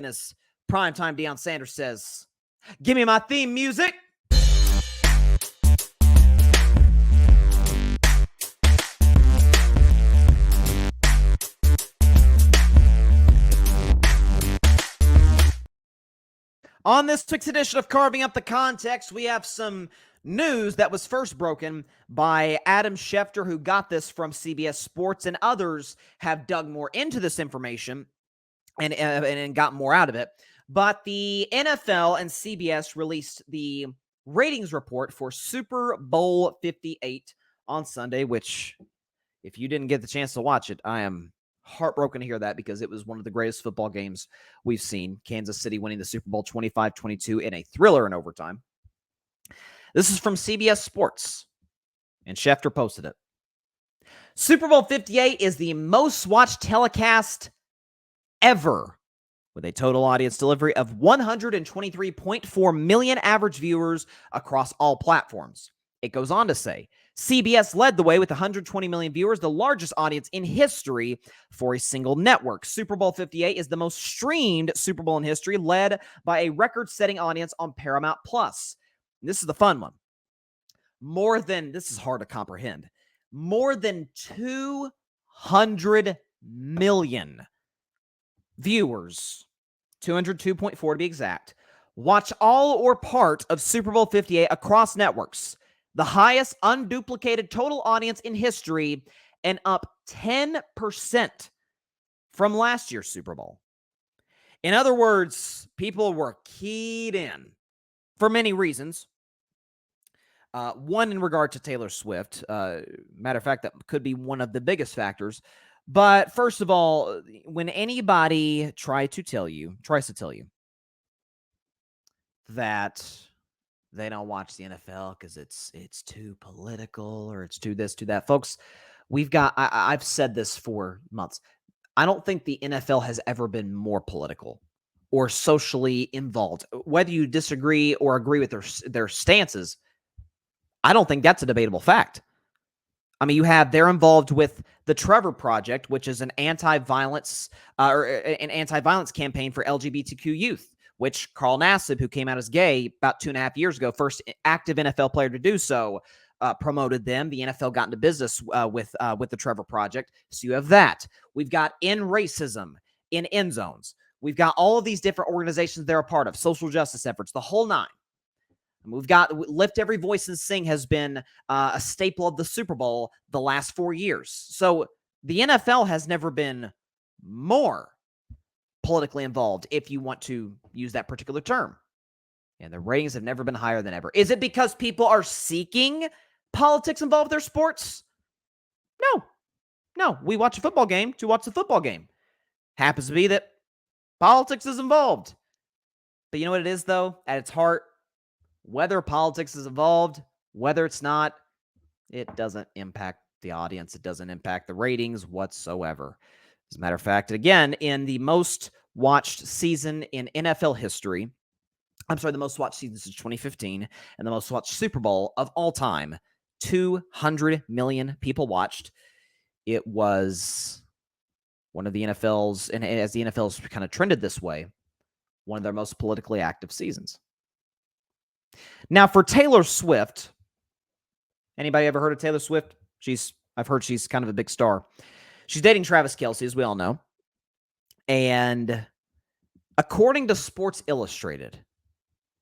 and as primetime Deion Sanders says, "Give me my theme music." On this week's edition of Carving Up the Context, we have some news that was first broken by Adam Schefter, who got this from CBS Sports, and others have dug more into this information and got more out of it. But the NFL and CBS released the ratings report for Super Bowl 58 on Sunday, which, if you didn't get the chance to watch it, I am heartbroken to hear that, because it was one of the greatest football games we've seen. Kansas City winning the Super Bowl 25-22 in a thriller in overtime. This is from CBS Sports, and Schefter posted it. Super Bowl 58 is the most watched telecast ever, with a total audience delivery of 123.4 million average viewers across all platforms. It goes on to say, CBS led the way with 120 million viewers, the largest audience in history for a single network. Super Bowl 58 is the most streamed Super Bowl in history, led by a record-setting audience on Paramount+. This is the fun one. This is hard to comprehend, more than 200 million viewers, 202.4 to be exact, watch all or part of Super Bowl 58 across networks. The highest unduplicated total audience in history, and up 10% from last year's Super Bowl. In other words, people were keyed in for many reasons. One in regard to Taylor Swift. Matter of fact, that could be one of the biggest factors. But first of all, when anybody tries to tell you that they don't watch the NFL because it's too political or it's too this, too that, folks, I've said this for months. I don't think the NFL has ever been more political or socially involved. Whether you disagree or agree with their stances, I don't think that's a debatable fact. I mean, they're involved with the Trevor Project, which is an anti-violence campaign for LGBTQ youth, which Carl Nassib, who came out as gay about 2.5 years ago, first active NFL player to do so, promoted them. The NFL got into business with the Trevor Project. So you have that. We've got In Racism, in End Zones. We've got all of these different organizations they're a part of, social justice efforts, the whole nine. We've got Lift Every Voice and Sing has been a staple of the Super Bowl the last 4 years. So the NFL has never been more politically involved, if you want to use that particular term. And the ratings have never been higher than ever. Is it because people are seeking politics involved with their sports? No. We watch a football game to watch the football game. Happens to be that politics is involved. But you know what it is, though? At its heart, whether politics is involved, whether it's not, it doesn't impact the audience. It doesn't impact the ratings whatsoever. As a matter of fact, again, in the most watched season in NFL history, the most watched season since 2015, and the most watched Super Bowl of all time, 200 million people watched. It was one of the NFL's, and as the NFL's kind of trended this way, one of their most politically active seasons. Now, for Taylor Swift, anybody ever heard of Taylor Swift? I've heard she's kind of a big star. She's dating Travis Kelce, as we all know. And according to Sports Illustrated,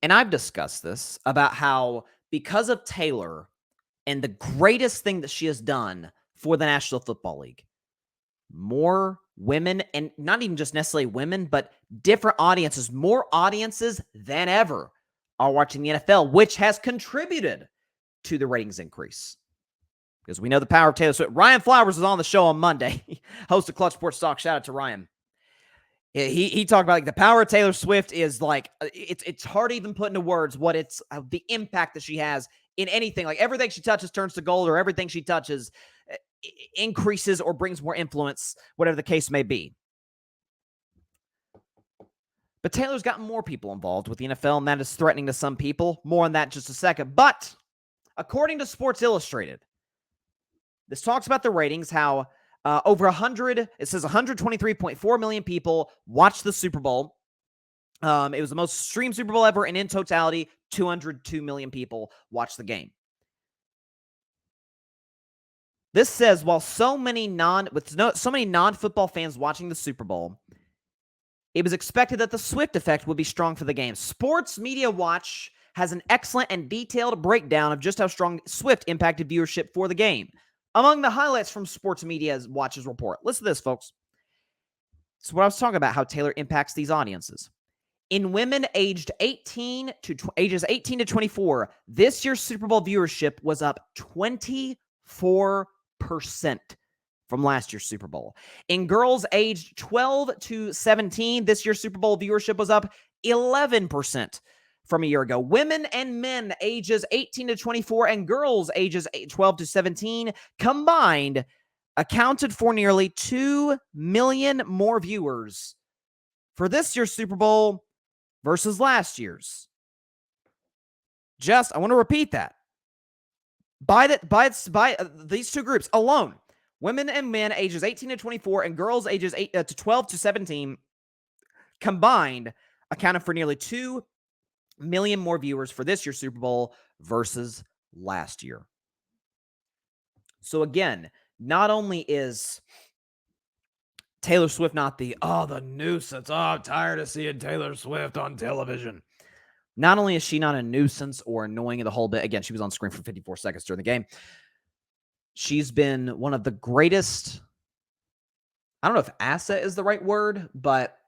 and I've discussed this about how because of Taylor and the greatest thing that she has done for the National Football League, more women, and not even just necessarily women, but different audiences, more audiences than ever are watching the NFL, which has contributed to the ratings increase. Because we know the power of Taylor Swift. Ryan Flowers was on the show on Monday. Host of Clutch Sports Talk. Shout out to Ryan. He talked about the power of Taylor Swift is it's hard to even put into words what the impact that she has in anything. Like everything she touches turns to gold, or everything she touches increases or brings more influence, whatever the case may be. But Taylor's gotten more people involved with the NFL, and that is threatening to some people. More on that in just a second. But according to Sports Illustrated, this talks about the ratings, how it says 123.4 million people watched the Super Bowl. It was the most streamed Super Bowl ever, and in totality, 202 million people watched the game. This says while so many non-football fans watching the Super Bowl, it was expected that the Swift effect would be strong for the game. Sports Media Watch has an excellent and detailed breakdown of just how strong Swift impacted viewership for the game. Among the highlights from Sports Media Watch's report, listen to this, folks. It's what I was talking about, how Taylor impacts these audiences. In women ages 18 to 24, this year's Super Bowl viewership was up 24% from last year's Super Bowl. In girls aged 12 to 17, this year's Super Bowl viewership was up 11% from a year ago. Women and men ages 18 to 24 and girls ages 12 to 17 combined accounted for nearly 2 million more viewers for this year's Super Bowl versus last year's. I want to repeat that. By these two groups alone, women and men ages 18 to 24 and girls ages 12 to 17 combined accounted for nearly 2 million more viewers for this year's Super Bowl versus last year. So again, not only is Taylor Swift not the nuisance, I'm tired of seeing Taylor Swift on television. Not only is she not a nuisance or annoying the whole bit, again, she was on screen for 54 seconds during the game. She's been one of the greatest, I don't know if asset is the right word, but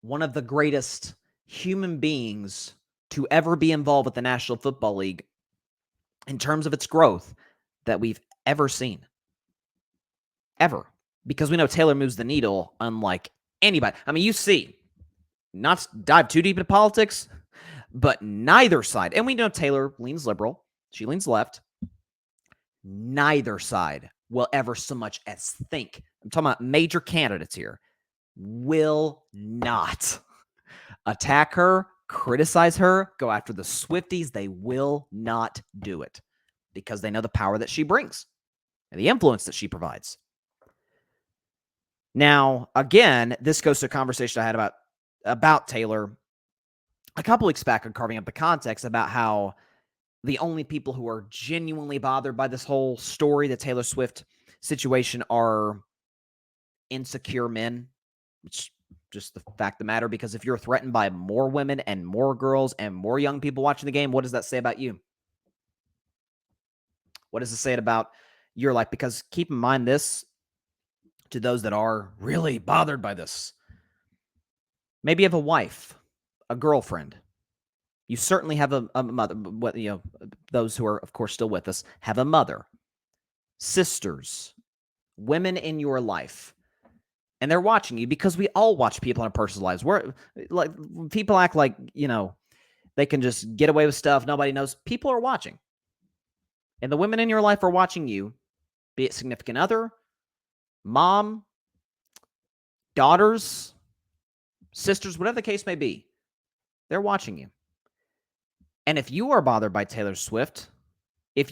one of the greatest human beings to ever be involved with the National Football League in terms of its growth that we've ever seen. Ever. Because we know Taylor moves the needle unlike anybody. I mean, you see, not to dive too deep into politics, but neither side, and we know Taylor leans liberal, she leans left, neither side will ever so much as think, I'm talking about major candidates here, will not attack her, criticize her, go after the Swifties. They will not do it because they know the power that she brings and the influence that she provides. Now, again, this goes to a conversation I had about Taylor a couple weeks back on Carving Up the Context about how the only people who are genuinely bothered by this whole story, the Taylor Swift situation, are insecure men, which just the fact of the matter, because if you're threatened by more women and more girls and more young people watching the game, what does that say about you? What does it say about your life? Because keep in mind this, to those that are really bothered by this. Maybe you have a wife, a girlfriend. You certainly have a mother. Those who are, of course, still with us have a mother, sisters, women in your life, and they're watching you because we all watch people in our personal lives. We're like, people act like they can just get away with stuff. Nobody knows. People are watching, and the women in your life are watching you, be it significant other, mom, daughters, sisters, whatever the case may be. They're watching you. And if you are bothered by Taylor Swift, if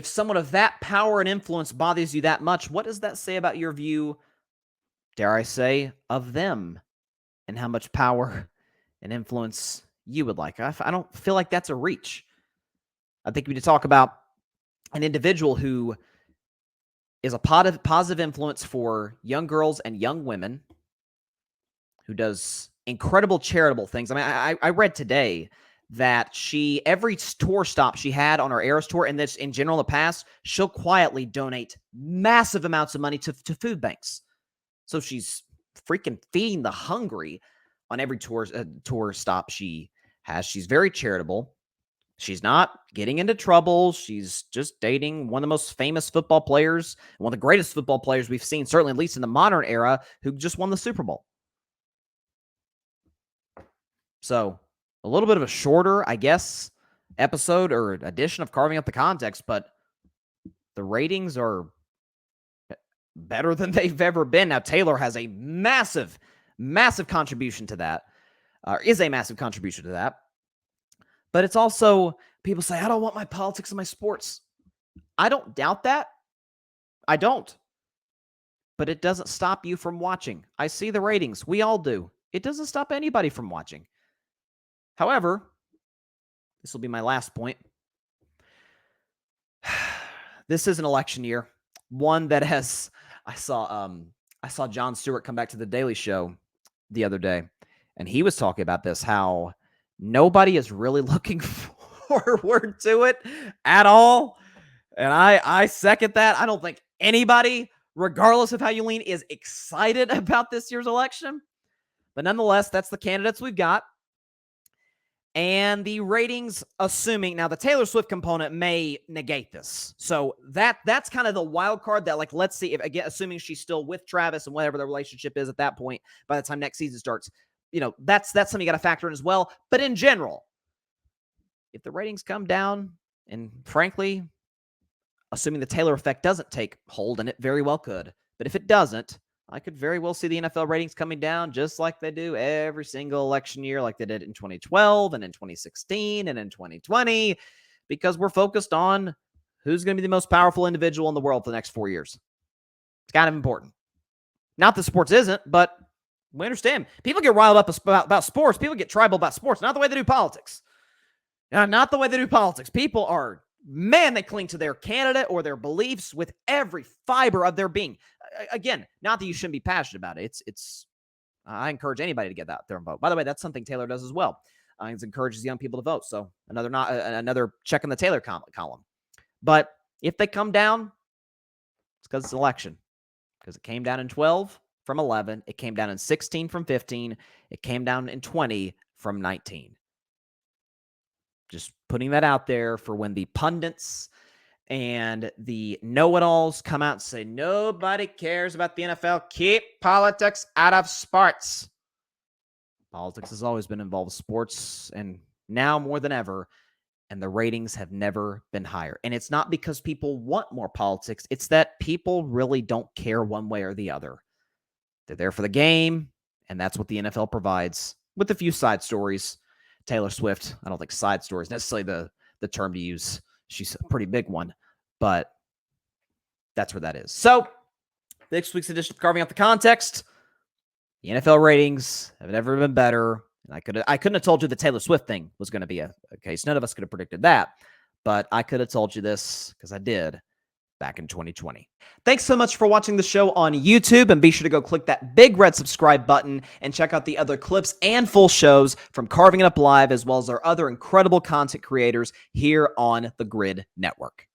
someone of that power and influence bothers you that much, what does that say about your view, dare I say, of them and how much power and influence you would like? I don't feel like that's a reach. I think we need to talk about an individual who is a positive influence for young girls and young women, who does incredible charitable things. I mean, I read today that every tour stop she had on her Eras tour, and this in general in the past, she'll quietly donate massive amounts of money to food banks. So she's freaking feeding the hungry on every tour stop she has. She's very charitable. She's not getting into trouble. She's just dating one of the most famous football players, one of the greatest football players we've seen, certainly at least in the modern era, who just won the Super Bowl. So a little bit of a shorter, I guess, episode or edition of Carving Up the Context, but the ratings are better than they've ever been. Now, Taylor has a massive, massive contribution to that, is a massive contribution to that. But it's also, people say, I don't want my politics and my sports. I don't doubt that. I don't. But it doesn't stop you from watching. I see the ratings. We all do. it doesn't stop anybody from watching. However, this will be my last point. This is an election year, one that has. I saw Jon Stewart come back to the Daily Show the other day, and he was talking about this, how nobody is really looking forward to it at all. And I second that. I don't think anybody, regardless of how you lean, is excited about this year's election. But nonetheless, that's the candidates we've got. And the ratings, assuming now the Taylor Swift component may negate this. So that's kind of the wild card that, like, let's see if, again, assuming she's still with Travis and whatever the relationship is at that point, by the time next season starts, that's something you got to factor in as well. But in general, if the ratings come down, and frankly, assuming the Taylor effect doesn't take hold, and it very well could, but if it doesn't, I could very well see the NFL ratings coming down just like they do every single election year, like they did in 2012 and in 2016 and in 2020, because we're focused on who's going to be the most powerful individual in the world for the next 4 years. It's kind of important. Not that sports isn't, but we understand. People get riled up about sports. People get tribal about sports. Not the way they do politics. Not the way they do politics. People are, man, they cling to their candidate or their beliefs with every fiber of their being. Again, not that you shouldn't be passionate about it. I encourage anybody to get out there and vote. By the way, that's something Taylor does as well. He encourages young people to vote. So another check in the Taylor column. But if they come down, it's because it's an election. Because it came down in 12 from 11. It came down in 16 from 15. It came down in 20 from 19. Just putting that out there for when the pundits and the know-it-alls come out and say, nobody cares about the NFL. Keep politics out of sports. Politics has always been involved with sports, and now more than ever, and the ratings have never been higher. And it's not because people want more politics. It's that people really don't care one way or the other. They're there for the game, and that's what the NFL provides, with a few side stories. Taylor Swift, I don't think side story is necessarily the term to use. She's a pretty big one, but that's where that is. So, next week's edition of Carving Out the Context, the NFL ratings have never been better. And I couldn't have told you the Taylor Swift thing was going to be a case. None of us could have predicted that, but I could have told you this because I did back in 2020. Thanks so much for watching the show on YouTube, and be sure to go click that big red subscribe button and check out the other clips and full shows from Carving It Up Live, as well as our other incredible content creators here on the Grid Network.